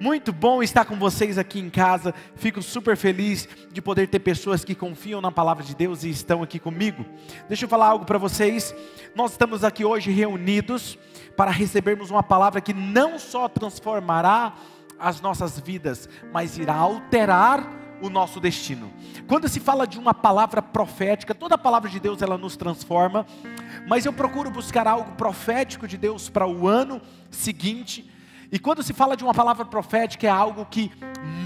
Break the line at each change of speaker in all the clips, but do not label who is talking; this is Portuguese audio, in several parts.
Muito bom estar com vocês aqui em casa. Fico super feliz de poder ter pessoas que confiam na palavra de Deus e estão aqui comigo. Deixa eu falar algo para vocês. Nós estamos aqui hoje reunidos para recebermos uma palavra que não só transformará as nossas vidas, mas irá alterar o nosso destino. Quando se fala de uma palavra profética, toda a palavra de Deus ela nos transforma, mas eu procuro buscar algo profético de Deus para o ano seguinte. E quando se fala de uma palavra profética, é algo que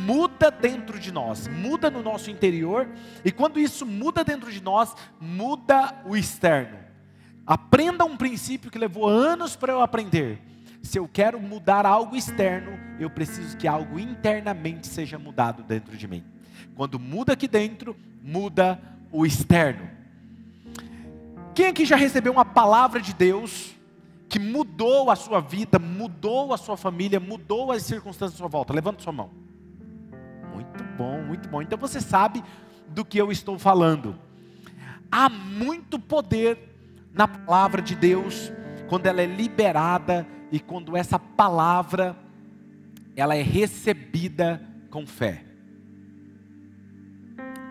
muda dentro de nós, muda no nosso interior, e quando isso muda dentro de nós, muda o externo. Aprenda um princípio que levou anos para eu aprender. Se eu quero mudar algo externo, eu preciso que algo internamente seja mudado dentro de mim. Quando muda aqui dentro, muda o externo. Quem aqui já recebeu uma palavra de Deus que mudou a sua vida, mudou a sua família, mudou as circunstâncias à sua volta? Levanta sua mão. Muito bom, muito bom. Então você sabe do que eu estou falando. Há muito poder na palavra de Deus, quando ela é liberada e quando essa palavra, ela é recebida com fé.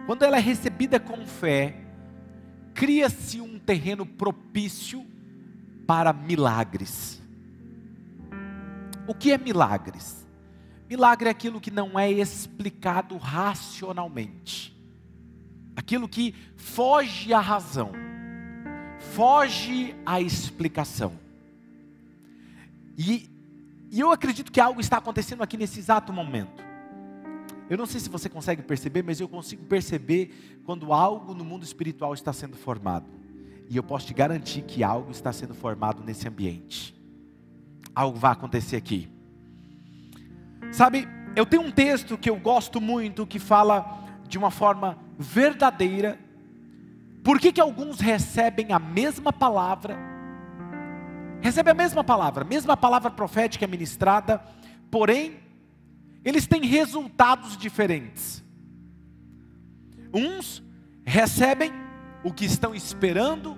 Quando ela é recebida com fé, cria-se um terreno propício para milagres. O que é milagres? Milagre é aquilo que não é explicado racionalmente. Aquilo que foge à razão, foge à explicação. E eu acredito que algo está acontecendo aqui nesse exato momento. Eu não sei se você consegue perceber, mas eu consigo perceber quando algo no mundo espiritual está sendo formado. E eu posso te garantir que algo está sendo formado nesse ambiente. Algo vai acontecer aqui. Sabe, eu tenho um texto que eu gosto muito, que fala de uma forma verdadeira. Por que alguns recebem a mesma palavra? Recebem a mesma palavra profética ministrada, porém, eles têm resultados diferentes. Uns recebem o que estão esperando,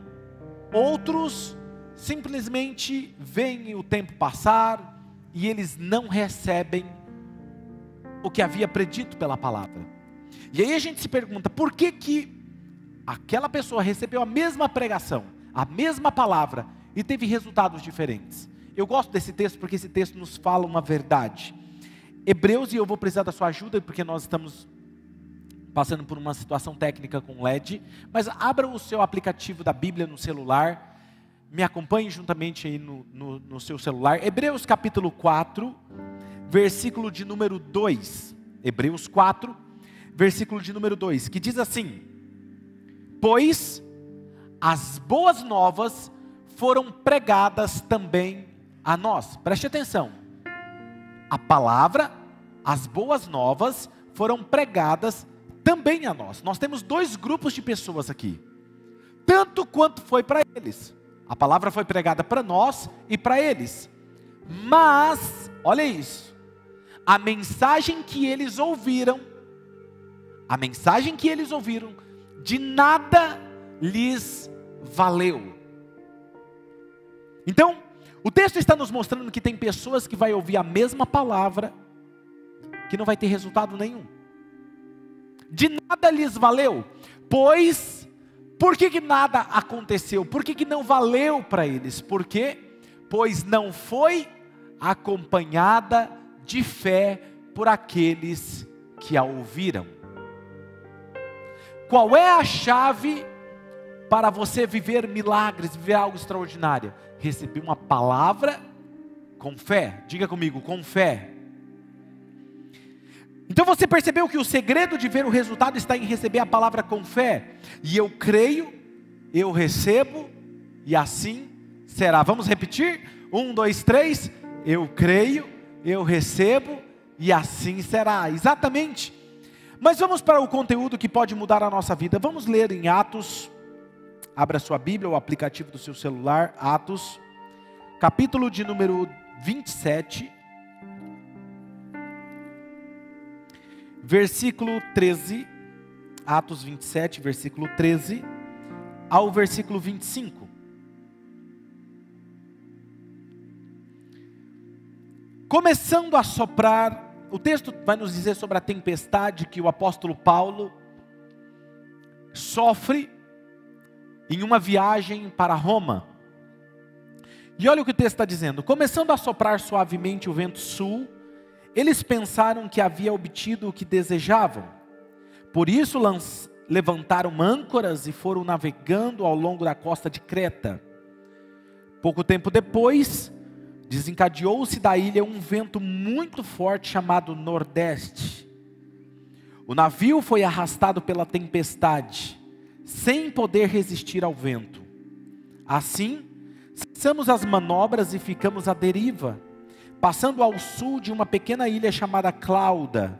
outros simplesmente veem o tempo passar e eles não recebem o que havia predito pela palavra. E aí a gente se pergunta, por que aquela pessoa recebeu a mesma pregação, a mesma palavra e teve resultados diferentes? Eu gosto desse texto porque esse texto nos fala uma verdade. Hebreus, e eu vou precisar da sua ajuda porque nós estamos passando por uma situação técnica com LED, mas abra o seu aplicativo da Bíblia no celular, me acompanhe juntamente aí no seu celular. Hebreus capítulo 4, versículo de número 2. Hebreus 4, versículo de número 2, que diz assim: pois as boas novas foram pregadas também a nós. Preste atenção. A palavra, as boas novas foram pregadas também a nós. Nós temos dois grupos de pessoas aqui. Tanto quanto foi para eles. A palavra foi pregada para nós e para eles. Mas, olha isso. A mensagem que eles ouviram, de nada lhes valeu. Então, o texto está nos mostrando que tem pessoas que vai ouvir a mesma palavra, que não vai ter resultado nenhum. De nada lhes valeu, pois, por que nada aconteceu? Por que não valeu para eles? Por quê? Pois não foi acompanhada de fé por aqueles que a ouviram. Qual é a chave para você viver milagres, viver algo extraordinário? Receber uma palavra com fé. Diga comigo, com fé. Então você percebeu que o segredo de ver o resultado está em receber a palavra com fé. E eu creio, eu recebo, e assim será. Vamos repetir? 1, 2, 3. Eu creio, eu recebo, e assim será. Exatamente. Mas vamos para o conteúdo que pode mudar a nossa vida. Vamos ler em Atos. Abra sua Bíblia, o aplicativo do seu celular, Atos, capítulo de número 27, versículo 13, Atos 27, versículo 13, ao versículo 25. Começando a soprar, o texto vai nos dizer sobre a tempestade que o apóstolo Paulo sofre em uma viagem para Roma. E olha o que o texto está dizendo: começando a soprar suavemente o vento sul, eles pensaram que havia obtido o que desejavam. Por isso levantaram âncoras e foram navegando ao longo da costa de Creta. Pouco tempo depois, desencadeou-se da ilha um vento muito forte chamado Nordeste. O navio foi arrastado pela tempestade, sem poder resistir ao vento. Assim, cessamos as manobras e ficamos à deriva, passando ao sul de uma pequena ilha chamada Clauda.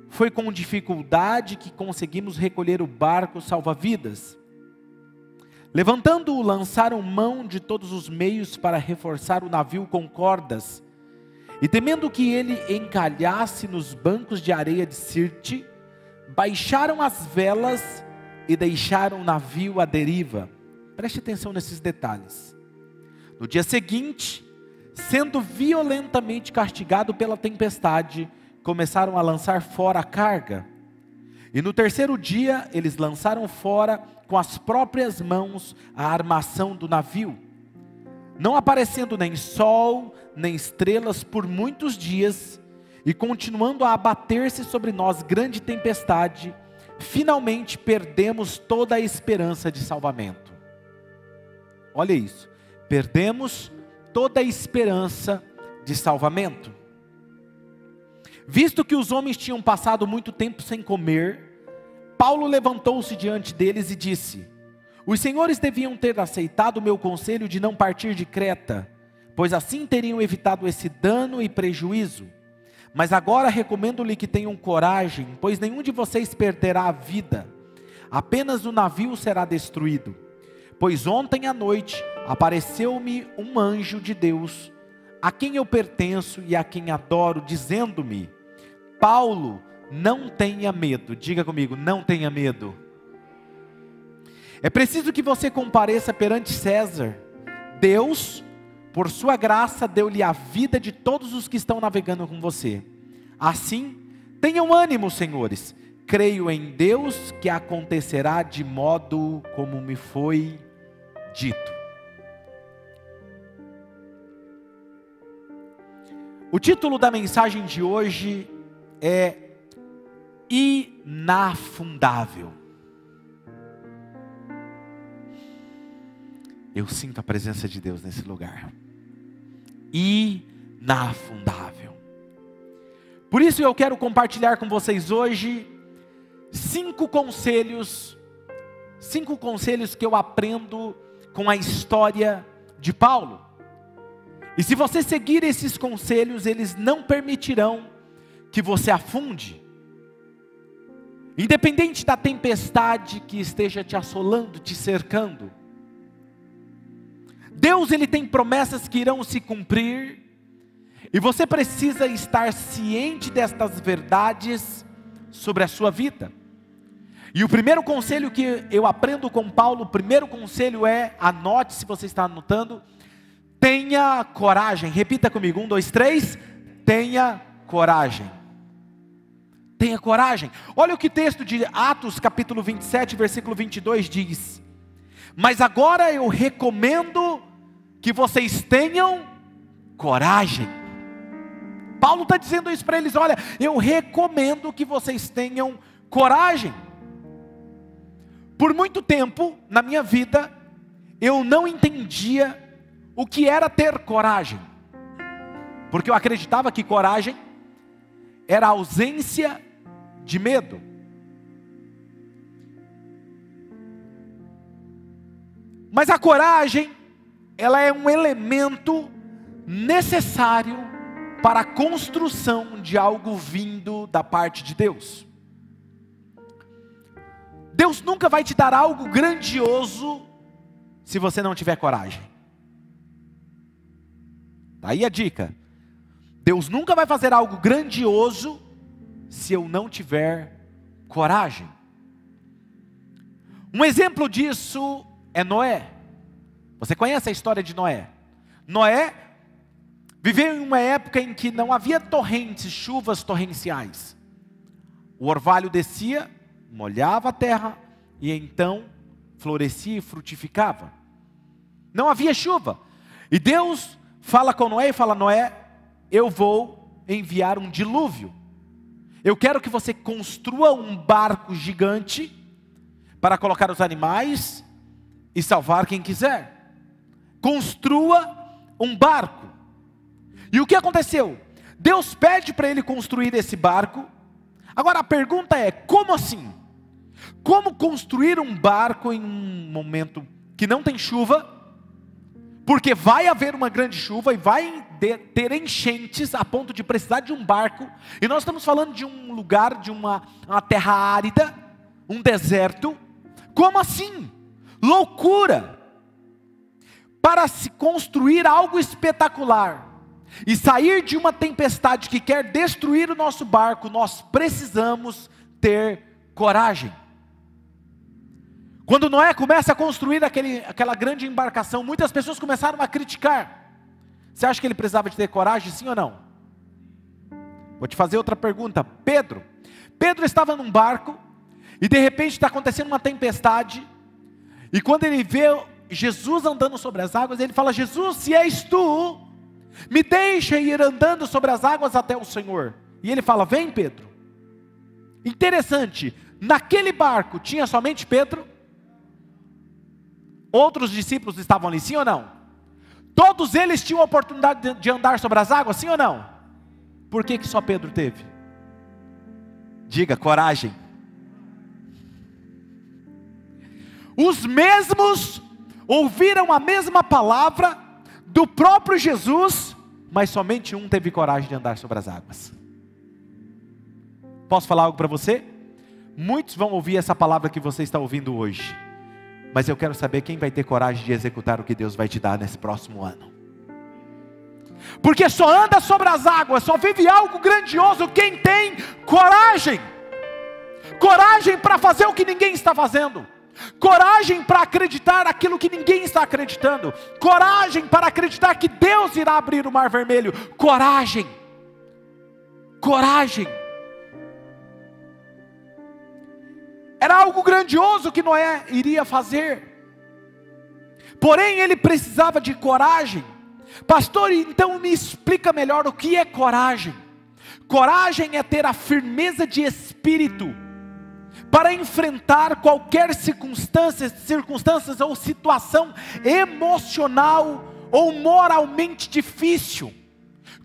Foi com dificuldade que conseguimos recolher o barco salva-vidas. Levantando-o, lançaram mão de todos os meios para reforçar o navio com cordas, e temendo que ele encalhasse nos bancos de areia de Sirte, baixaram as velas e deixaram o navio à deriva. Preste atenção nesses detalhes. No dia seguinte, sendo violentamente castigado pela tempestade, começaram a lançar fora a carga. E no terceiro dia, eles lançaram fora com as próprias mãos a armação do navio. Não aparecendo nem sol, nem estrelas por muitos dias, e continuando a abater-se sobre nós grande tempestade, finalmente perdemos toda a esperança de salvamento. Olha isso, perdemos toda a esperança de salvamento. Visto que os homens tinham passado muito tempo sem comer, Paulo levantou-se diante deles e disse: os senhores deviam ter aceitado o meu conselho de não partir de Creta, pois assim teriam evitado esse dano e prejuízo. Mas agora recomendo-lhe que tenham coragem, pois nenhum de vocês perderá a vida, apenas o navio será destruído. Pois ontem à noite apareceu-me um anjo de Deus, a quem eu pertenço e a quem adoro, dizendo-me: Paulo, não tenha medo. Diga comigo, não tenha medo. É preciso que você compareça perante César. Deus, por sua graça, deu-lhe a vida de todos os que estão navegando com você. Assim, tenham ânimo, senhores. Creio em Deus que acontecerá de modo como me foi dito. O título da mensagem de hoje é Inafundável. Eu sinto a presença de Deus nesse lugar. Inafundável. Por isso eu quero compartilhar com vocês hoje 5 conselhos que eu aprendo com a história de Paulo. E se você seguir esses conselhos, eles não permitirão que você afunde. Independente da tempestade que esteja te assolando, te cercando. Deus, Ele tem promessas que irão se cumprir. E você precisa estar ciente destas verdades sobre a sua vida. E o primeiro conselho que eu aprendo com Paulo, o primeiro conselho é, anote se você está anotando, tenha coragem. Repita comigo, 1, 2, 3, tenha coragem. Tenha coragem. Olha o que o texto de Atos capítulo 27, versículo 22 diz: mas agora eu recomendo que vocês tenham coragem. Paulo está dizendo isso para eles: olha, eu recomendo que vocês tenham coragem. Por muito tempo na minha vida, eu não entendia o que era ter coragem, porque eu acreditava que coragem era a ausência de medo. Mas a coragem, ela é um elemento necessário para a construção de algo vindo da parte de Deus. Deus nunca vai te dar algo grandioso se você não tiver coragem. Tá aí a dica. Deus nunca vai fazer algo grandioso se eu não tiver coragem. Um exemplo disso é Noé. Você conhece a história de Noé? Noé viveu em uma época em que não havia torrentes, chuvas torrenciais. O orvalho descia, molhava a terra e então florescia e frutificava. Não havia chuva. E Deus fala com Noé e fala: Noé, eu vou enviar um dilúvio. Eu quero que você construa um barco gigante para colocar os animais e salvar quem quiser. Construa um barco. E o que aconteceu? Deus pede para ele construir esse barco. Agora a pergunta é: como assim? Como construir um barco em um momento que não tem chuva? Porque vai haver uma grande chuva e vai ter enchentes a ponto de precisar de um barco. E nós estamos falando de um lugar, de uma terra árida, um deserto. Como assim? Loucura! Para se construir algo espetacular e sair de uma tempestade que quer destruir o nosso barco, nós precisamos ter coragem. Quando Noé começa a construir aquela grande embarcação, muitas pessoas começaram a criticar. Você acha que ele precisava de ter coragem, sim ou não? Vou te fazer outra pergunta. Pedro estava num barco, e de repente está acontecendo uma tempestade, e quando ele vê Jesus andando sobre as águas, ele fala: Jesus, se és tu, me deixa ir andando sobre as águas até o Senhor. E ele fala: vem, Pedro. Interessante, naquele barco tinha somente Pedro? Outros discípulos estavam ali, sim ou não? Todos eles tinham a oportunidade de andar sobre as águas, sim ou não? Por que só Pedro teve? Diga: coragem. Os mesmos ouviram a mesma palavra do próprio Jesus, mas somente um teve coragem de andar sobre as águas. Posso falar algo para você? Muitos vão ouvir essa palavra que você está ouvindo hoje, mas eu quero saber quem vai ter coragem de executar o que Deus vai te dar nesse próximo ano. Porque só anda sobre as águas, só vive algo grandioso quem tem coragem. Coragem para fazer o que ninguém está fazendo. Coragem para acreditar aquilo que ninguém está acreditando. Coragem para acreditar que Deus irá abrir o mar vermelho. Coragem. Coragem. Era algo grandioso que Noé iria fazer. Porém, ele precisava de coragem. Pastor, então me explica melhor o que é coragem. Coragem é ter a firmeza de espírito para enfrentar qualquer circunstâncias ou situação emocional ou moralmente difícil.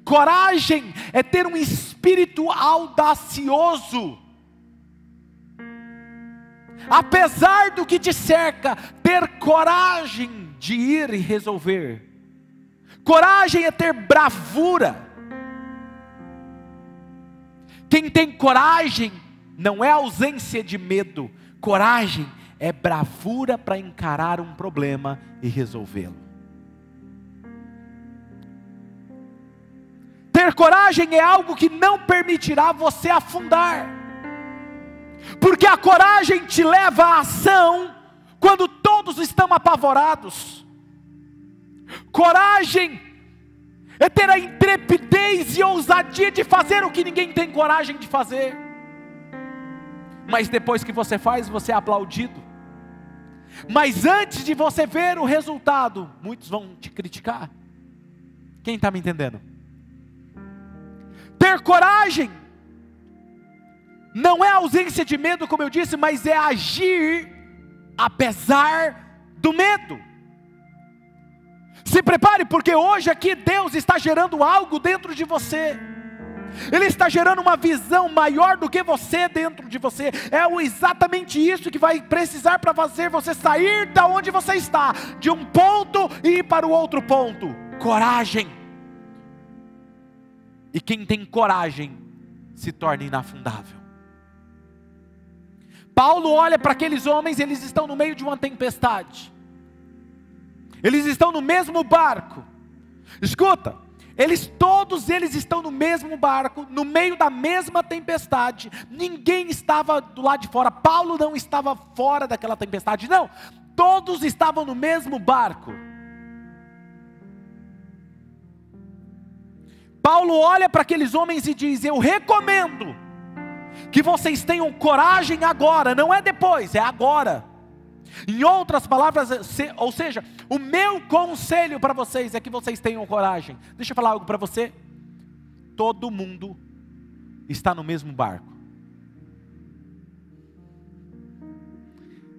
Coragem é ter um espírito audacioso. Apesar do que te cerca, ter coragem de ir e resolver. Coragem é ter bravura. Quem tem coragem não é ausência de medo. Coragem é bravura para encarar um problema e resolvê-lo. Ter coragem é algo que não permitirá você afundar. Porque a coragem te leva à ação quando todos estão apavorados. Coragem é ter a intrepidez e ousadia de fazer o que ninguém tem coragem de fazer. Mas depois que você faz, você é aplaudido. Mas antes de você ver o resultado, muitos vão te criticar. Quem está me entendendo? Ter coragem não é ausência de medo, como eu disse, mas é agir apesar do medo. Se prepare, porque hoje aqui Deus está gerando algo dentro de você. Ele está gerando uma visão maior do que você dentro de você. É exatamente isso que vai precisar para fazer você sair da onde você está, de um ponto e ir para o outro ponto. Coragem. E quem tem coragem se torna inafundável. Paulo olha para aqueles homens, eles estão no meio de uma tempestade. Eles estão no mesmo barco. Escuta, todos eles estão no mesmo barco, no meio da mesma tempestade. Ninguém estava do lado de fora. Paulo não estava fora daquela tempestade, não. Todos estavam no mesmo barco. Paulo olha para aqueles homens e diz: eu recomendo que vocês tenham coragem agora, não é depois, é agora. Em outras palavras, ou seja, o meu conselho para vocês é que vocês tenham coragem. Deixa eu falar algo para você. Todo mundo está no mesmo barco.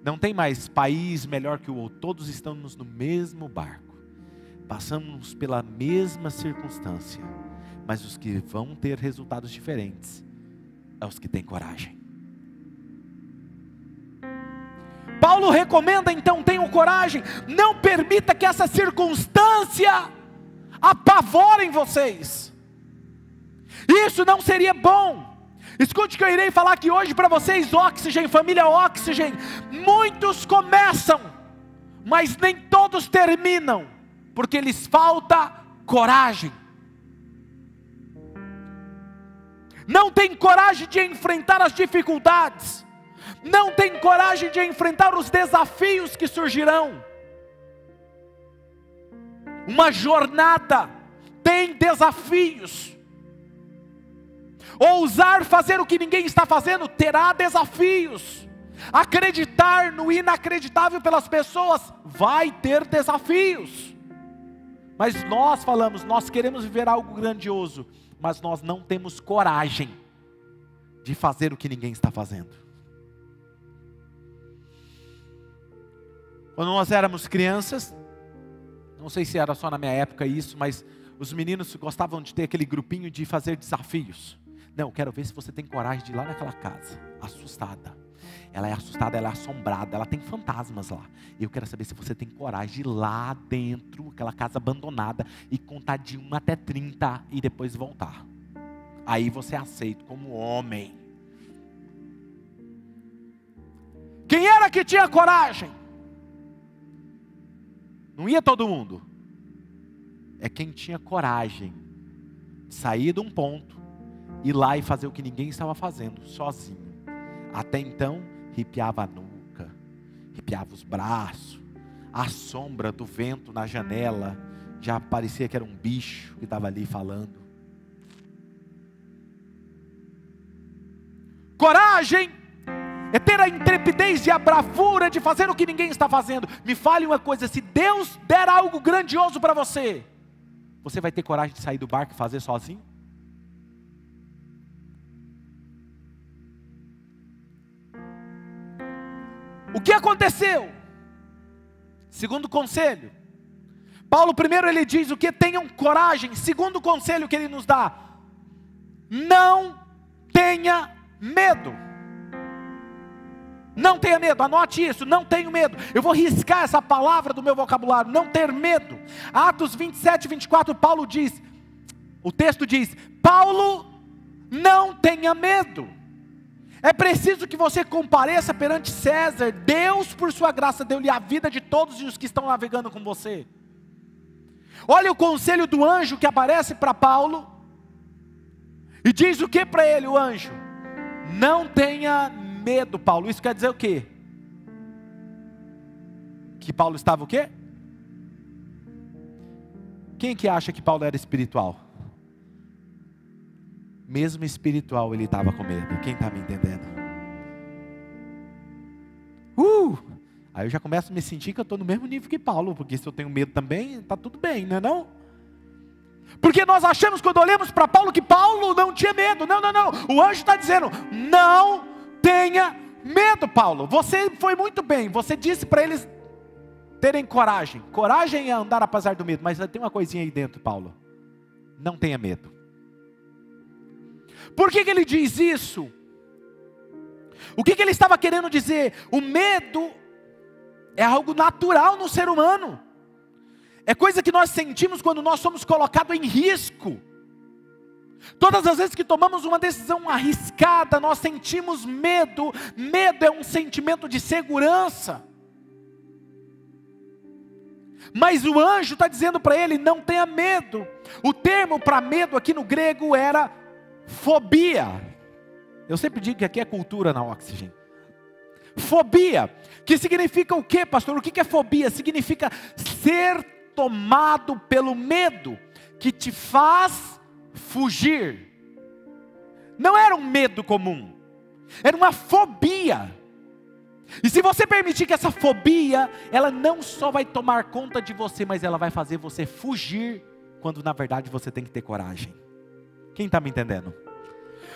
Não tem mais país melhor que o outro. Todos estamos no mesmo barco. Passamos pela mesma circunstância. Mas os que vão ter resultados diferentes é os que têm coragem. Paulo recomenda então: tenham coragem. Não permita que essa circunstância apavorem vocês. Isso não seria bom. Escute o que eu irei falar aqui hoje para vocês, Oxygen, família Oxygen. Muitos começam, mas nem todos terminam, porque lhes falta coragem. Não tem coragem de enfrentar as dificuldades, não tem coragem de enfrentar os desafios que surgirão. Uma jornada tem desafios. Ousar fazer o que ninguém está fazendo terá desafios. Acreditar no inacreditável pelas pessoas vai ter desafios. Mas nós falamos, nós queremos viver algo grandioso, mas nós não temos coragem de fazer o que ninguém está fazendo. Quando nós éramos crianças, não sei se era só na minha época isso, mas os meninos gostavam de ter aquele grupinho de fazer desafios. Não, quero ver se você tem coragem de ir lá naquela casa, assustada. Ela é assustada, ela é assombrada, ela tem fantasmas lá. E eu quero saber se você tem coragem de ir lá dentro, aquela casa abandonada, e contar de 1 até 30 e depois voltar. Aí você é aceito como homem. Quem era que tinha coragem? Não ia todo mundo. É quem tinha coragem de sair de um ponto, ir lá e fazer o que ninguém estava fazendo, sozinho. Até então, arrepiava a nuca, arrepiava os braços, a sombra do vento na janela, já parecia que era um bicho que estava ali falando. Coragem é ter a intrepidez e a bravura de fazer o que ninguém está fazendo. Me fale uma coisa: se Deus der algo grandioso para você, você vai ter coragem de sair do barco e fazer sozinho? O que aconteceu? Segundo conselho, Paulo primeiro ele diz o que? Tenham coragem. Segundo conselho que ele nos dá: não tenha medo. Não tenha medo, anote isso, não tenho medo. Eu vou riscar essa palavra do meu vocabulário, não ter medo. Atos 27, 24, Paulo diz, o texto diz: Paulo, não tenha medo. É preciso que você compareça perante César. Deus, por sua graça, deu-lhe a vida de todos os que estão navegando com você. Olha o conselho do anjo que aparece para Paulo. E diz o que para ele o anjo? Não tenha medo, Paulo. Isso quer dizer o quê? Que Paulo estava o quê? Quem que acha que Paulo era espiritual? Mesmo espiritual ele estava com medo. Quem está me entendendo? Aí eu já começo a me sentir que eu estou no mesmo nível que Paulo. Porque se eu tenho medo também, está tudo bem, não é não? Porque nós achamos quando olhamos para Paulo que Paulo não tinha medo. Não, não, não. O anjo está dizendo: não tenha medo, Paulo. Você foi muito bem. Você disse para eles terem coragem. Coragem é andar apesar do medo. Mas tem uma coisinha aí dentro, Paulo. Não tenha medo. Por que ele diz isso? O que ele estava querendo dizer? O medo é algo natural no ser humano. É coisa que nós sentimos quando nós somos colocados em risco. Todas as vezes que tomamos uma decisão arriscada, nós sentimos medo. Medo é um sentimento de segurança. Mas o anjo está dizendo para ele: não tenha medo. O termo para medo aqui no grego era fobia. Eu sempre digo que aqui é cultura na Oxygen. Fobia, que significa o que, pastor? O que é fobia? Significa ser tomado pelo medo, que te faz fugir. Não era um medo comum, era uma fobia. E se você permitir que essa fobia, ela não só vai tomar conta de você, mas ela vai fazer você fugir, quando na verdade você tem que ter coragem. Quem está me entendendo?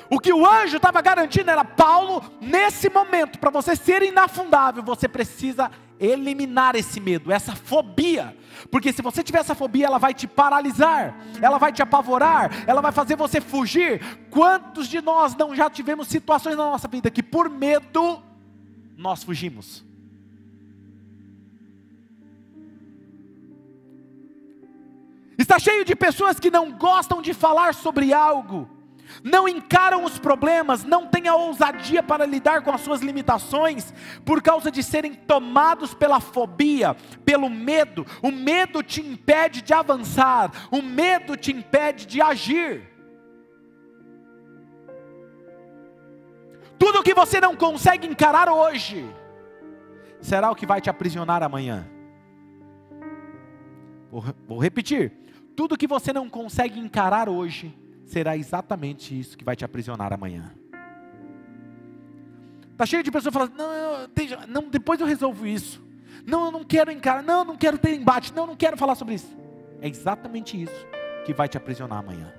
O que o anjo estava garantindo era: Paulo, nesse momento, para você ser inafundável, você precisa eliminar esse medo, essa fobia. Porque se você tiver essa fobia, ela vai te paralisar, ela vai te apavorar, ela vai fazer você fugir. Quantos de nós não já tivemos situações na nossa vida que por medo nós fugimos? Está cheio de pessoas que não gostam de falar sobre algo, não encaram os problemas, não têm a ousadia para lidar com as suas limitações, por causa de serem tomados pela fobia, pelo medo. O medo te impede de avançar, o medo te impede de agir. Tudo que você não consegue encarar hoje, será o que vai te aprisionar amanhã. Vou repetir: tudo que você não consegue encarar hoje, será exatamente isso que vai te aprisionar amanhã. Está cheio de pessoas falando: não, depois eu resolvo isso. Não, eu não quero encarar. Não, eu não quero ter embate. Não, eu não quero falar sobre isso. É exatamente isso que vai te aprisionar amanhã.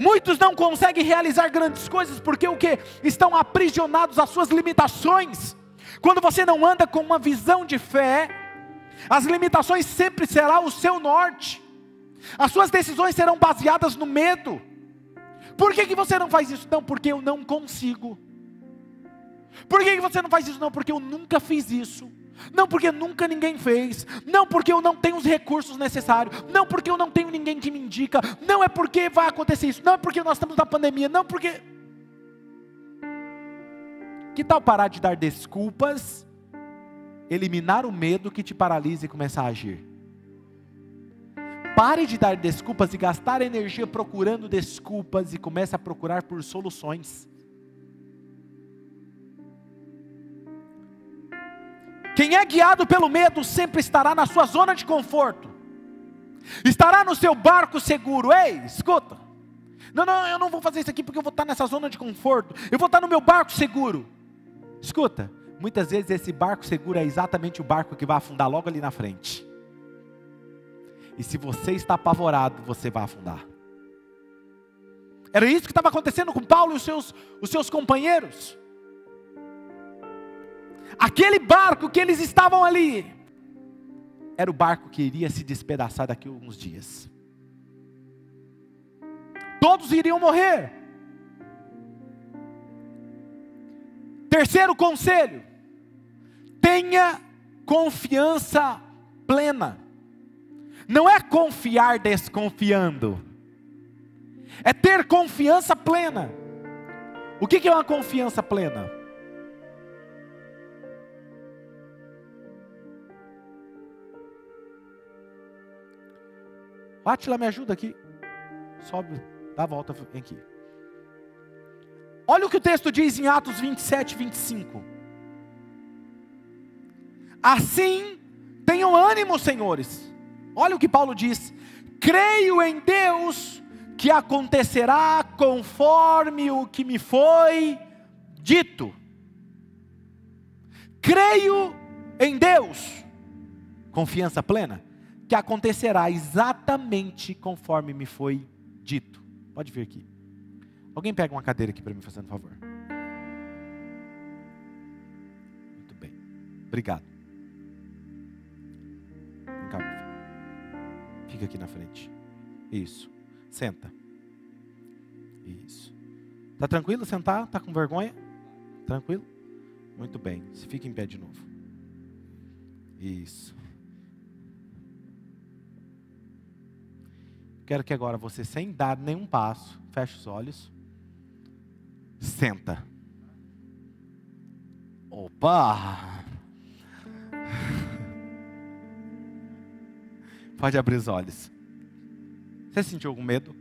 Muitos não conseguem realizar grandes coisas porque o quê? Estão aprisionados às suas limitações. Quando você não anda com uma visão de fé, as limitações sempre serão o seu norte. As suas decisões serão baseadas no medo. Por que você não faz isso? Não, porque eu não consigo. Por que você não faz isso? Não, porque eu nunca fiz isso. Não, porque nunca ninguém fez. Não, porque eu não tenho os recursos necessários. Não, porque eu não tenho ninguém que me indica. Não, é porque vai acontecer isso. Não, é porque nós estamos na pandemia. Não, porque... Que tal parar de dar desculpas, eliminar o medo que te paralisa e começar a agir? Pare de dar desculpas e gastar energia procurando desculpas e comece a procurar por soluções. Quem é guiado pelo medo sempre estará na sua zona de conforto, estará no seu barco seguro. Ei, escuta, não, eu não vou fazer isso aqui porque eu vou estar nessa zona de conforto, eu vou estar no meu barco seguro. Escuta, muitas vezes esse barco seguro é exatamente o barco que vai afundar logo ali na frente. E se você está apavorado, você vai afundar. Era isso que estava acontecendo com Paulo e os seus companheiros. Aquele barco que eles estavam ali, era o barco que iria se despedaçar daqui a alguns dias. Todos iriam morrer. Terceiro conselho: tenha confiança plena. Não é confiar desconfiando, é ter confiança plena. O que é uma confiança plena? Átila, me ajuda aqui. Sobe, dá a volta aqui. Olha o que o texto diz em Atos 27, 25. Assim, tenham ânimo, senhores. Olha o que Paulo diz: creio em Deus que acontecerá conforme o que me foi dito. Creio em Deus, confiança plena, que acontecerá exatamente conforme me foi dito. Pode vir aqui. Alguém pega uma cadeira aqui para mim, fazendo favor. Muito bem, obrigado. Vem cá, meu filho. Fica aqui na frente. Isso. Senta. Isso. Tá tranquilo sentar? Tá com vergonha? Tranquilo? Muito bem. Se fica em pé de novo. Isso. Quero que agora você, sem dar nenhum passo, feche os olhos. Senta. Opa! Pode abrir os olhos. Você sentiu algum medo?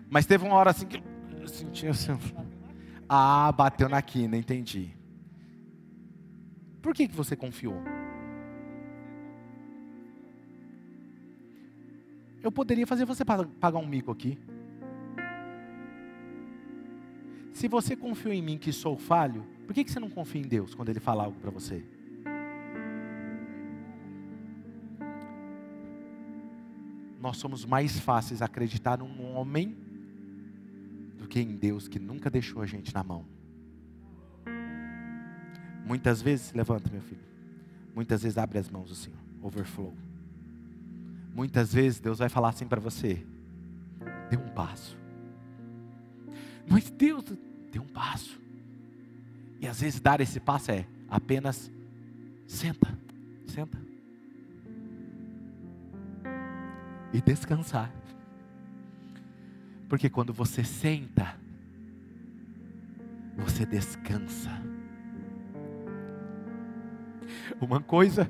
Mas teve uma hora assim que eu senti assim. Ah, bateu na quina, entendi. Por que você confiou? eu poderia fazer você pagar um mico aqui. Se você confiou em mim que sou falho, por que você não confia em Deus quando Ele fala algo para você? Nós somos mais fáceis a acreditar num homem do que em Deus que nunca deixou a gente na mão. Muitas vezes, levanta meu filho, muitas vezes abre as mãos assim, ó, overflow. Muitas vezes Deus vai falar assim para você: dê um passo. Mas Deus, dê um passo. E às vezes dar esse passo é apenas senta. E descansar. Porque quando você senta, você descansa. Uma coisa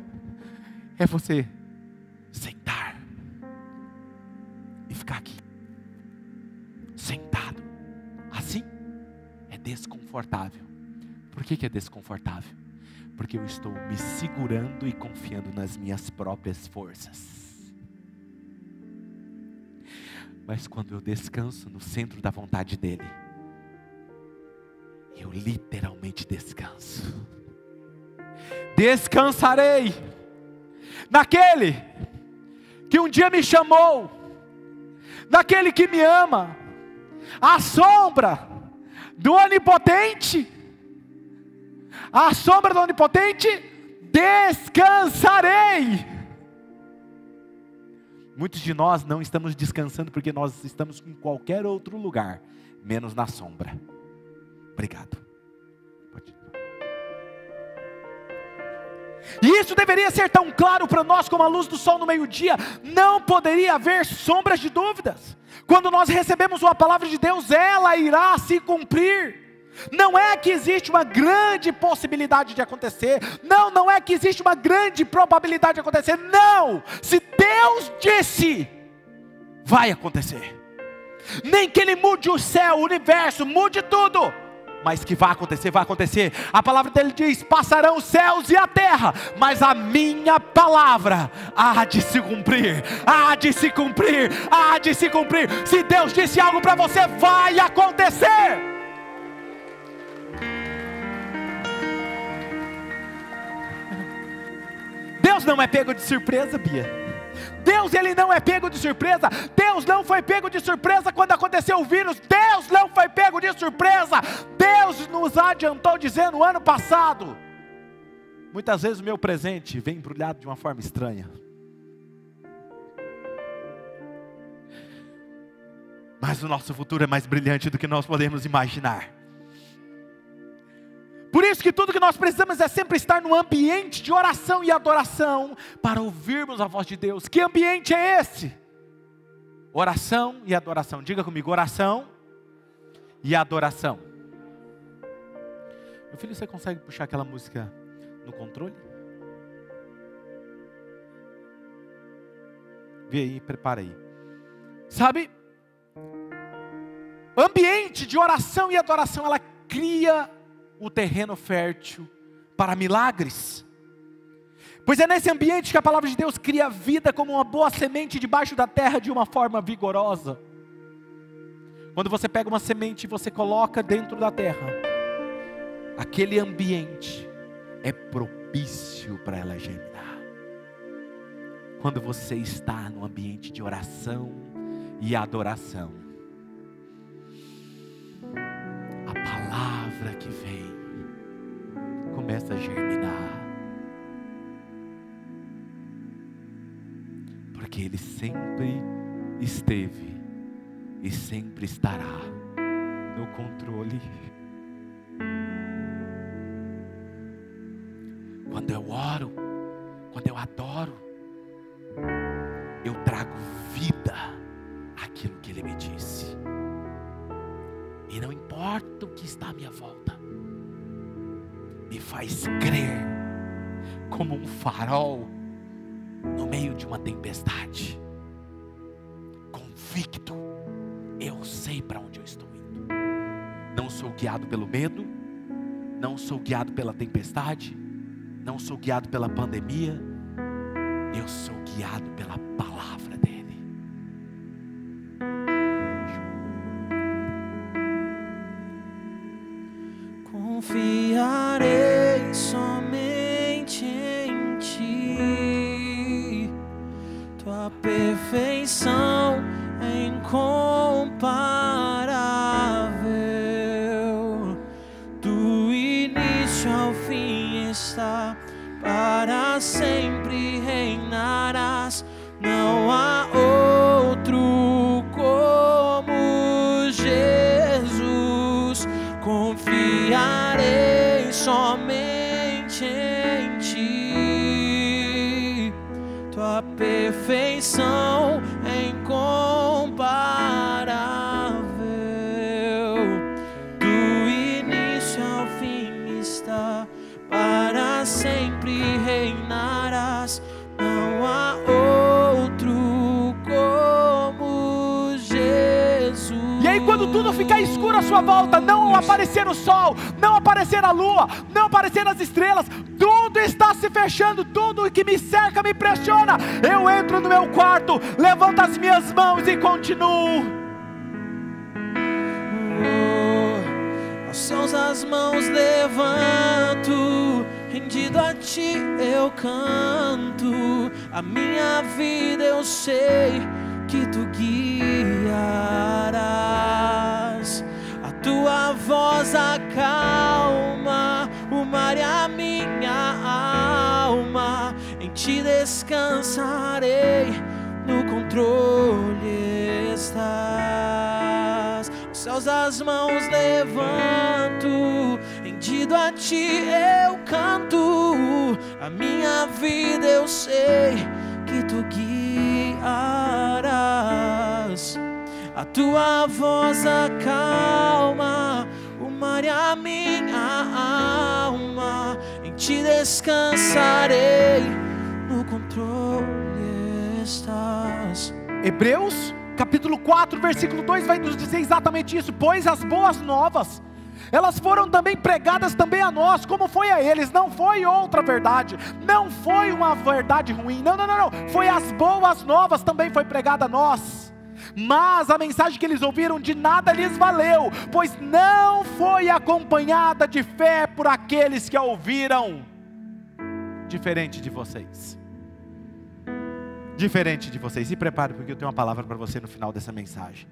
é você sentar e ficar aqui, sentado. Assim é desconfortável. Por que é desconfortável? Porque eu estou me segurando e confiando nas minhas próprias forças. Mas quando eu descanso no centro da vontade dEle, eu literalmente descanso. Descansarei naquele que um dia me chamou, naquele que me ama, à sombra do Onipotente, à sombra do Onipotente, descansarei. Muitos de nós não estamos descansando porque nós estamos em qualquer outro lugar, menos na sombra. Obrigado. Pode. E isso deveria ser tão claro para nós como a luz do sol no meio-dia. Não poderia haver sombras de dúvidas. Quando nós recebemos uma palavra de Deus, ela irá se cumprir. Não é que existe uma grande possibilidade de acontecer. Não é que existe uma grande probabilidade de acontecer. Não! Se Deus disse, vai acontecer. Nem que Ele mude o céu, o universo, mude tudo, mas que vai acontecer, vai acontecer. A palavra dele diz: passarão os céus e a terra, mas a minha palavra há de se cumprir, há de se cumprir, há de se cumprir. Se Deus disse algo para você, vai acontecer. Deus não é pego de surpresa, Bia. Deus, Ele não é pego de surpresa. Deus não foi pego de surpresa quando aconteceu o vírus. Deus não foi pego de surpresa. Deus nos adiantou dizendo no ano passado. Muitas vezes o meu presente vem embrulhado de uma forma estranha. Mas o nosso futuro é mais brilhante do que nós podemos imaginar. Por isso que tudo que nós precisamos é sempre estar num ambiente de oração e adoração, para ouvirmos a voz de Deus. Que ambiente é esse? Oração e adoração. Diga comigo, oração e adoração. Meu filho, você consegue puxar aquela música no controle? Vê aí, prepara aí. Sabe? Ambiente de oração e adoração, ela cria o terreno fértil para milagres. Pois é nesse ambiente que a palavra de Deus cria vida como uma boa semente debaixo da terra de uma forma vigorosa. Quando você pega uma semente e você coloca dentro da terra, aquele ambiente é propício para ela germinar. Quando você está no ambiente de oração e adoração, a palavra que vem começa a germinar, porque Ele sempre esteve e sempre estará no controle. Quando eu oro, quando eu adoro, eu trago vida àquilo que Ele me disse. E não importa o que está à minha volta, me faz crer como um farol no meio de uma tempestade. Convicto, eu sei para onde eu estou indo. Não sou guiado pelo medo, não sou guiado pela tempestade, não sou guiado pela pandemia, eu sou guiado pela palavra dEle. aí quando tudo ficar escuro à sua volta, não aparecer o sol, não aparecer a lua, não aparecer as estrelas, tudo está se fechando, tudo que me cerca me pressiona, eu entro no meu quarto, levanto as minhas mãos e continuo.
Aos céus as mãos levanto, rendido a ti eu canto, a minha vida eu sei que tu guiarás, a tua voz acalma o mar e a minha alma, em ti descansarei, no controle estás. Os céus as mãos levanto, rendido a ti eu canto, a minha vida eu sei que tu guiarás, a tua voz acalma o mar e a minha alma, em ti descansarei, no controle estás.
Hebreus capítulo 4, versículo 2 vai nos dizer exatamente isso. Pois as boas novas, elas foram também pregadas também a nós, como foi a eles. Não foi outra verdade, não foi uma verdade ruim, não, foi as boas novas também foi pregada a nós. Mas a mensagem que eles ouviram de nada lhes valeu, pois não foi acompanhada de fé por aqueles que a ouviram. Diferente de vocês, se prepare, porque eu tenho uma palavra para você no final dessa mensagem.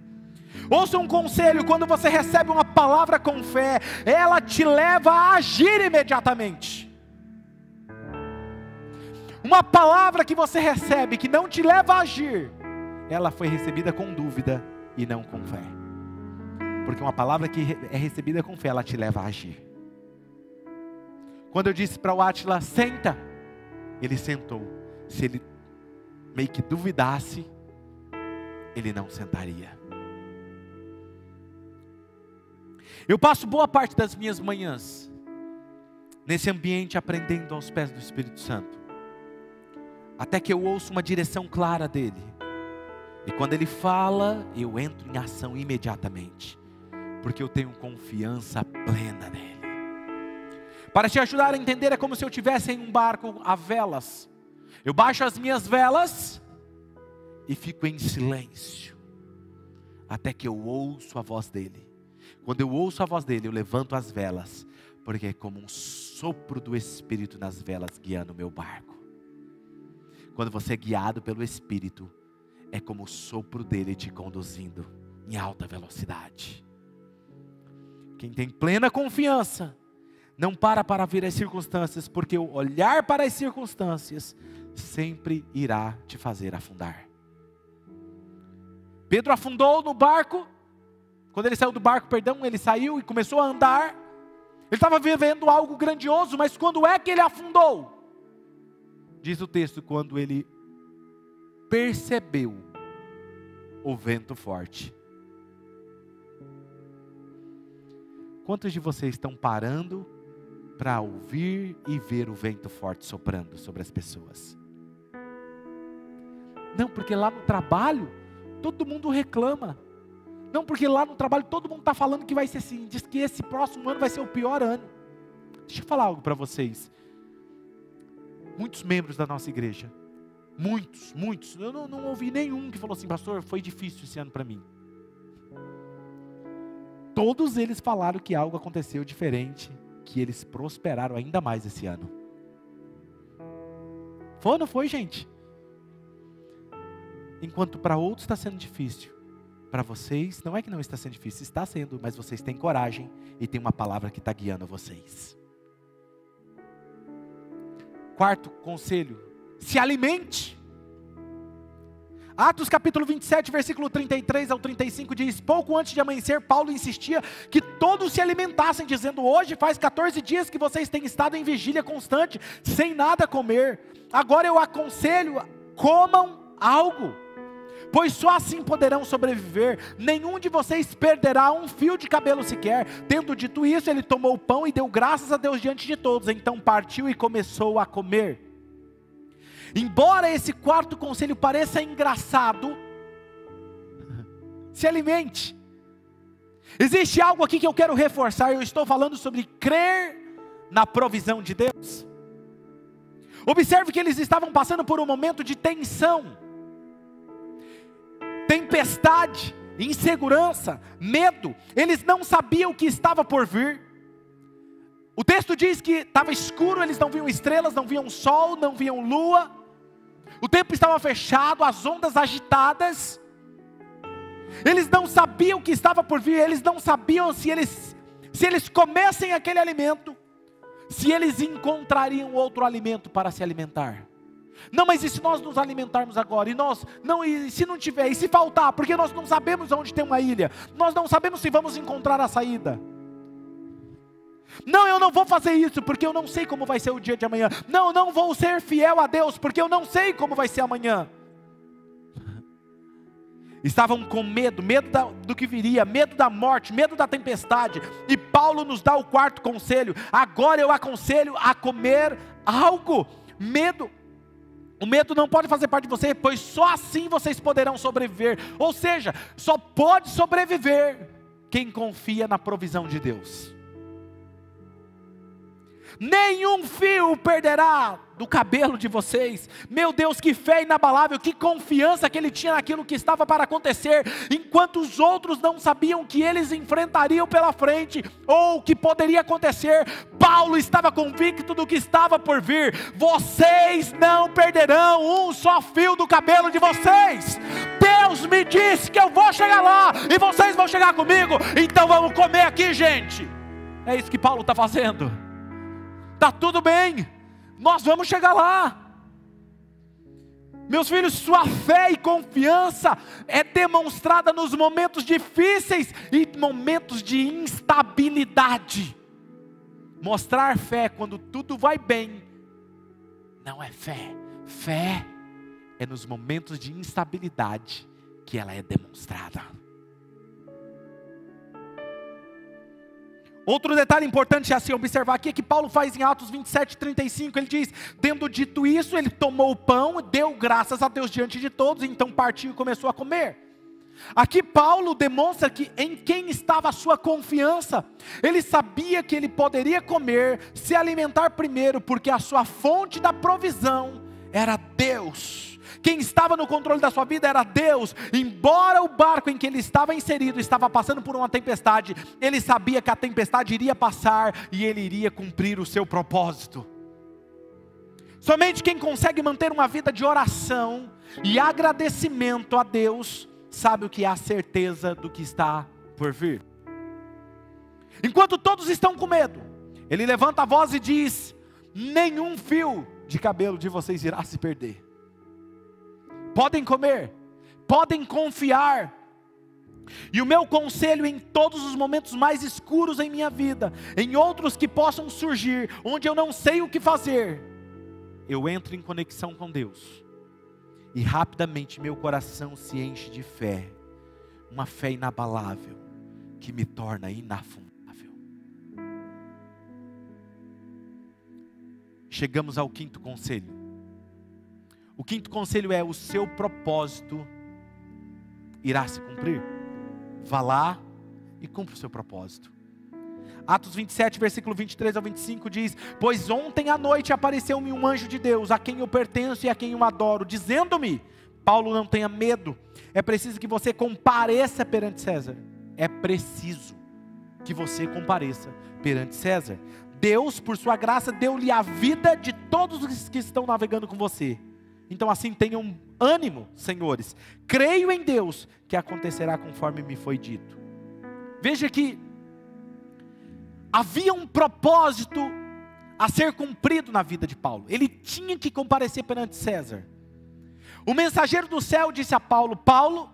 Ouça um conselho: quando você recebe uma palavra com fé, ela te leva a agir imediatamente. Uma palavra que você recebe que não te leva a agir, ela foi recebida com dúvida e não com fé. Porque uma palavra que é recebida com fé, ela te leva a agir. Quando eu disse para o Átila, senta, ele sentou. Se ele meio que duvidasse, ele não sentaria. Eu passo boa parte das minhas manhãs nesse ambiente aprendendo aos pés do Espírito Santo, até que eu ouço uma direção clara dele, e quando ele fala, eu entro em ação imediatamente, porque eu tenho confiança plena nele. Para te ajudar a entender, é como se eu estivesse em um barco a velas. Eu baixo as minhas velas e fico em silêncio, até que eu ouço a voz dele. Quando eu ouço a voz dele, eu levanto as velas, porque é como um sopro do Espírito nas velas guiando o meu barco. Quando você é guiado pelo Espírito, é como o sopro dele te conduzindo em alta velocidade. Quem tem plena confiança, não para ver as circunstâncias, porque o olhar para as circunstâncias sempre irá te fazer afundar. Pedro afundou no barco. Quando ele saiu do barco, ele saiu e começou a andar. Ele estava vivendo algo grandioso, mas quando é que ele afundou? Diz o texto, quando ele percebeu o vento forte. Quantos de vocês estão parando para ouvir e ver o vento forte soprando sobre as pessoas? Não, porque lá no trabalho todo mundo reclama. Não, porque lá no trabalho todo mundo está falando que vai ser assim. Diz que esse próximo ano vai ser o pior ano. Deixa eu falar algo para vocês. Muitos membros da nossa igreja, muitos, eu não ouvi nenhum que falou assim: pastor, foi difícil esse ano para mim. Todos eles falaram que algo aconteceu diferente, que eles prosperaram ainda mais esse ano. Foi ou não foi, gente? Enquanto para outros está sendo difícil, para vocês não é que não está sendo difícil, está sendo, mas vocês têm coragem e tem uma palavra que está guiando vocês. Quarto conselho: se alimente. Atos capítulo 27, versículo 33 ao 35 diz: pouco antes de amanhecer, Paulo insistia que todos se alimentassem, dizendo: hoje faz 14 dias que vocês têm estado em vigília constante, sem nada comer. Agora eu aconselho, comam algo, pois só assim poderão sobreviver. Nenhum de vocês perderá um fio de cabelo sequer. Tendo dito isso, ele tomou o pão e deu graças a Deus diante de todos. Então partiu e começou a comer. Embora esse quarto conselho pareça engraçado, se alimente. Existe algo aqui que eu quero reforçar. Eu estou falando sobre crer na provisão de Deus. Observe que eles estavam passando por um momento de tensão, tempestade, insegurança, medo. Eles não sabiam o que estava por vir. O texto diz que estava escuro, eles não viam estrelas, não viam sol, não viam lua. O tempo estava fechado, as ondas agitadas. Eles não sabiam o que estava por vir, eles não sabiam se eles comessem aquele alimento, se eles encontrariam outro alimento para se alimentar. Não, mas e se nós nos alimentarmos agora? E se não tiver? E se faltar? Porque nós não sabemos onde tem uma ilha. Nós não sabemos se vamos encontrar a saída. Não, eu não vou fazer isso, porque eu não sei como vai ser o dia de amanhã. Não, eu não vou ser fiel a Deus, porque eu não sei como vai ser amanhã. Estavam com medo do que viria, medo da morte, medo da tempestade. E Paulo nos dá o quarto conselho. Agora eu aconselho a comer algo. O medo não pode fazer parte de você, pois só assim vocês poderão sobreviver. Ou seja, só pode sobreviver quem confia na provisão de Deus. Nenhum fio perderá do cabelo de vocês. Meu Deus, que fé inabalável, que confiança que ele tinha naquilo que estava para acontecer, enquanto os outros não sabiam que eles enfrentariam pela frente, ou o que poderia acontecer. Paulo estava convicto do que estava por vir. Vocês não perderão um só fio do cabelo de vocês. Deus me disse que eu vou chegar lá, e vocês vão chegar comigo, então vamos comer aqui, gente. É isso que Paulo está fazendo. Está tudo bem, nós vamos chegar lá. Meus filhos, sua fé e confiança é demonstrada nos momentos difíceis e momentos de instabilidade. Mostrar fé quando tudo vai bem não é fé. Fé é nos momentos de instabilidade que ela é demonstrada. Outro detalhe importante a se observar aqui é que Paulo faz em Atos 27:35, ele diz: tendo dito isso, ele tomou o pão, deu graças a Deus diante de todos, então partiu e começou a comer. Aqui Paulo demonstra que em quem estava a sua confiança. Ele sabia que ele poderia comer, se alimentar primeiro, porque a sua fonte da provisão era Deus. Quem estava no controle da sua vida era Deus. Embora o barco em que ele estava inserido estava passando por uma tempestade, ele sabia que a tempestade iria passar e ele iria cumprir o seu propósito. Somente quem consegue manter uma vida de oração e agradecimento a Deus sabe o que é a certeza do que está por vir. Enquanto todos estão com medo, ele levanta a voz e diz: nenhum fio de cabelo de vocês irá se perder. Podem comer, podem confiar. E o meu conselho em todos os momentos mais escuros em minha vida, em outros que possam surgir, onde eu não sei o que fazer, eu entro em conexão com Deus, e rapidamente meu coração se enche de fé, uma fé inabalável, que me torna inafundável. Chegamos ao quinto conselho. O quinto conselho é: o seu propósito irá se cumprir. Vá lá e cumpra o seu propósito. Atos 27, versículo 23 ao 25 diz: pois ontem à noite apareceu-me um anjo de Deus, a quem eu pertenço e a quem eu adoro, dizendo-me: Paulo, não tenha medo, é preciso que você compareça perante César. É preciso que você compareça perante César. Deus, por sua graça, deu-lhe a vida de todos os que estão navegando com você. Então assim tenham ânimo, senhores. Creio em Deus que acontecerá conforme me foi dito. Veja que havia um propósito a ser cumprido na vida de Paulo. Ele tinha que comparecer perante César. O mensageiro do céu disse a Paulo: Paulo,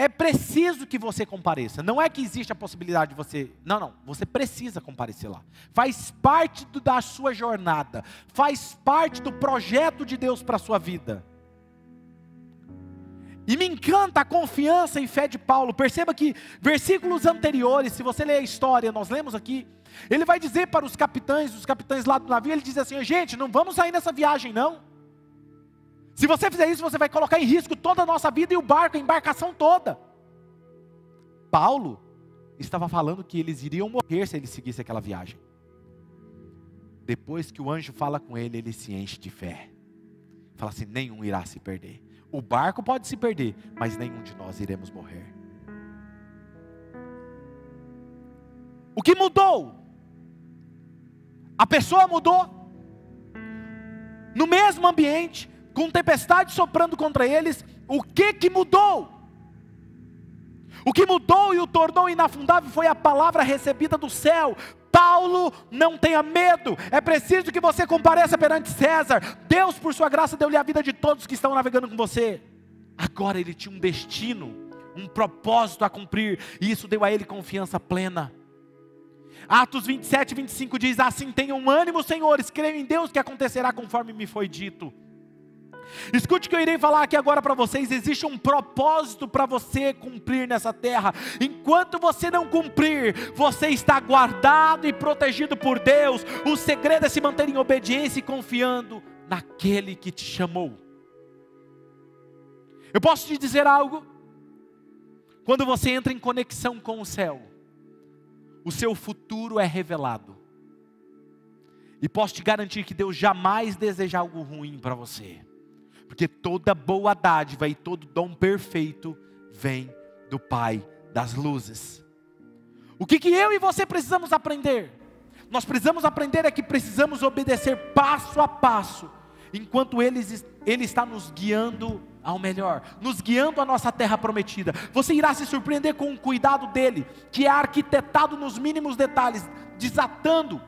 é preciso que você compareça. Não é que existe a possibilidade de você... Não, você precisa comparecer lá. Faz parte da sua jornada. Faz parte do projeto de Deus para a sua vida. E me encanta a confiança e fé de Paulo. Perceba que versículos anteriores, se você ler a história, nós lemos aqui, ele vai dizer para os capitães lá do navio, ele diz assim: gente, não vamos sair nessa viagem não. Se você fizer isso, você vai colocar em risco toda a nossa vida e o barco, a embarcação toda. Paulo estava falando que eles iriam morrer se eles seguissem aquela viagem. Depois que o anjo fala com ele, ele se enche de fé. Fala assim: nenhum irá se perder. O barco pode se perder, mas nenhum de nós iremos morrer. O que mudou? A pessoa mudou. No mesmo ambiente, com tempestade soprando contra eles, o que mudou? O que mudou e o tornou inafundável foi a palavra recebida do céu. Paulo, não tenha medo, é preciso que você compareça perante César. Deus, por sua graça, deu-lhe a vida de todos que estão navegando com você. Agora ele tinha um destino, um propósito a cumprir, e isso deu a ele confiança plena. Atos 27, 25 diz: assim tenham ânimo, senhores, creio em Deus que acontecerá conforme me foi dito. Escute o que eu irei falar aqui agora para vocês. Existe um propósito para você cumprir nessa terra. Enquanto você não cumprir, você está guardado e protegido por Deus. O segredo é se manter em obediência e confiando naquele que te chamou. Eu posso te dizer algo? Quando você entra em conexão com o céu, o seu futuro é revelado. E posso te garantir que Deus jamais deseja algo ruim para você. Porque toda boa dádiva e todo dom perfeito vem do Pai das luzes. O que eu e você precisamos aprender? Nós precisamos aprender é que precisamos obedecer passo a passo, enquanto Ele está nos guiando ao melhor, nos guiando à nossa terra prometida. Você irá se surpreender com o cuidado dEle, que é arquitetado nos mínimos detalhes, desatando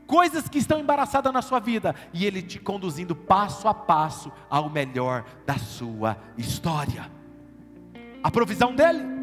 coisas que estão embaraçadas na sua vida, e Ele te conduzindo passo a passo ao melhor da sua história. A provisão dEle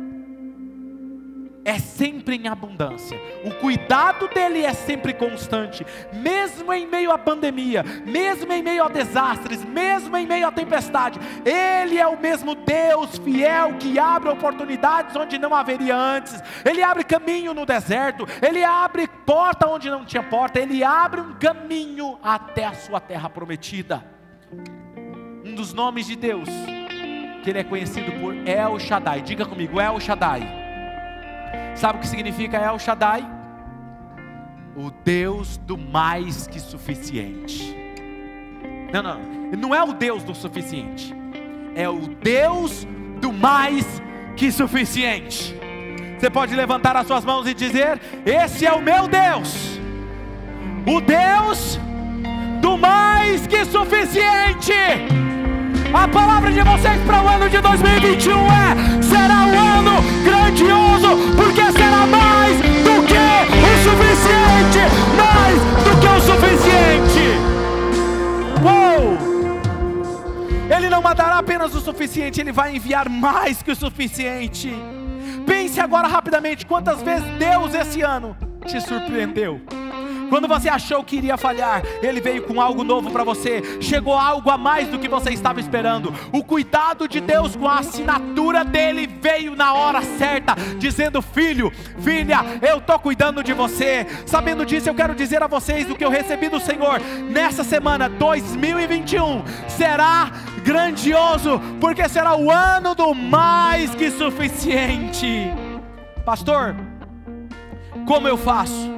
é sempre em abundância, o cuidado dEle é sempre constante, mesmo em meio à pandemia, mesmo em meio a desastres, mesmo em meio à tempestade. Ele é o mesmo Deus fiel que abre oportunidades onde não haveria antes. Ele abre caminho no deserto, Ele abre porta onde não tinha porta, Ele abre um caminho até a sua terra prometida. Um dos nomes de Deus, que Ele é conhecido por El Shaddai. Diga comigo, El Shaddai. Sabe o que significa El Shaddai? O Deus do mais que suficiente. Não é o Deus do suficiente, é o Deus do mais que suficiente. Você pode levantar as suas mãos e dizer: esse é o meu Deus, o Deus do mais que suficiente. A palavra de vocês para o ano de 2021 será um ano grandioso, porque será mais do que o suficiente, mais do que o suficiente. Uou! Ele não mandará apenas o suficiente, Ele vai enviar mais que o suficiente. Pense agora rapidamente, quantas vezes Deus esse ano te surpreendeu. Quando você achou que iria falhar, Ele veio com algo novo para você. Chegou algo a mais do que você estava esperando. O cuidado de Deus com a assinatura dEle veio na hora certa, dizendo: filho, filha, eu estou cuidando de você. Sabendo disso, eu quero dizer a vocês o que eu recebi do Senhor. Nessa semana 2021 será grandioso, porque será o ano do mais que suficiente. Pastor, como eu faço?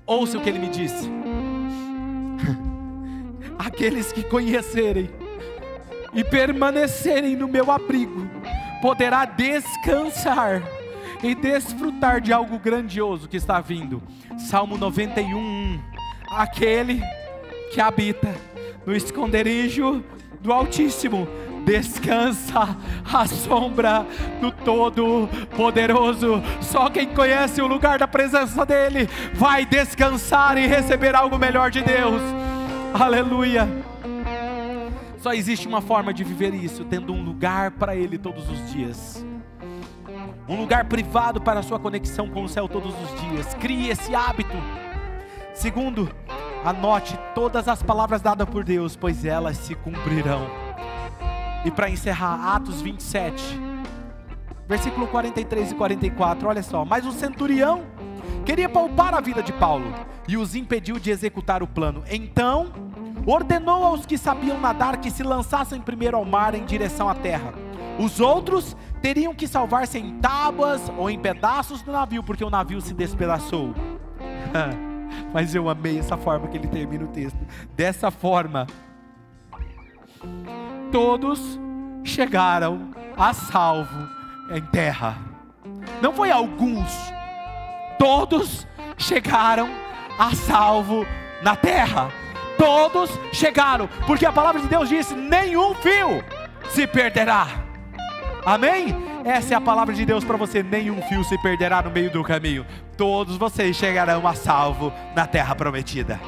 Ouça o que Ele me disse. Aqueles que conhecerem e permanecerem no meu abrigo poderá descansar e desfrutar de algo grandioso que está vindo. Salmo 91:1. Aquele que habita no esconderijo do Altíssimo descansa à sombra do Todo-Poderoso. Só quem conhece o lugar da presença dEle vai descansar e receber algo melhor de Deus. Aleluia. Só existe uma forma de viver isso, tendo um lugar para Ele todos os dias, um lugar privado para a sua conexão com o céu todos os dias. Crie esse hábito. Segundo, anote todas as palavras dadas por Deus, pois elas se cumprirão. E para encerrar, Atos 27, versículo 43 e 44, olha só. Mas o centurião queria poupar a vida de Paulo e os impediu de executar o plano. Então ordenou aos que sabiam nadar que se lançassem primeiro ao mar em direção à terra. Os outros teriam que salvar-se em tábuas ou em pedaços do navio, porque o navio se despedaçou. Mas eu amei essa forma que ele termina o texto. Dessa forma, todos chegaram a salvo em terra. Não foi alguns, todos chegaram a salvo na terra. Todos chegaram, porque a palavra de Deus diz: nenhum fio se perderá. Amém? Essa é a palavra de Deus para você. Nenhum fio se perderá no meio do caminho. Todos vocês chegarão a salvo na terra prometida.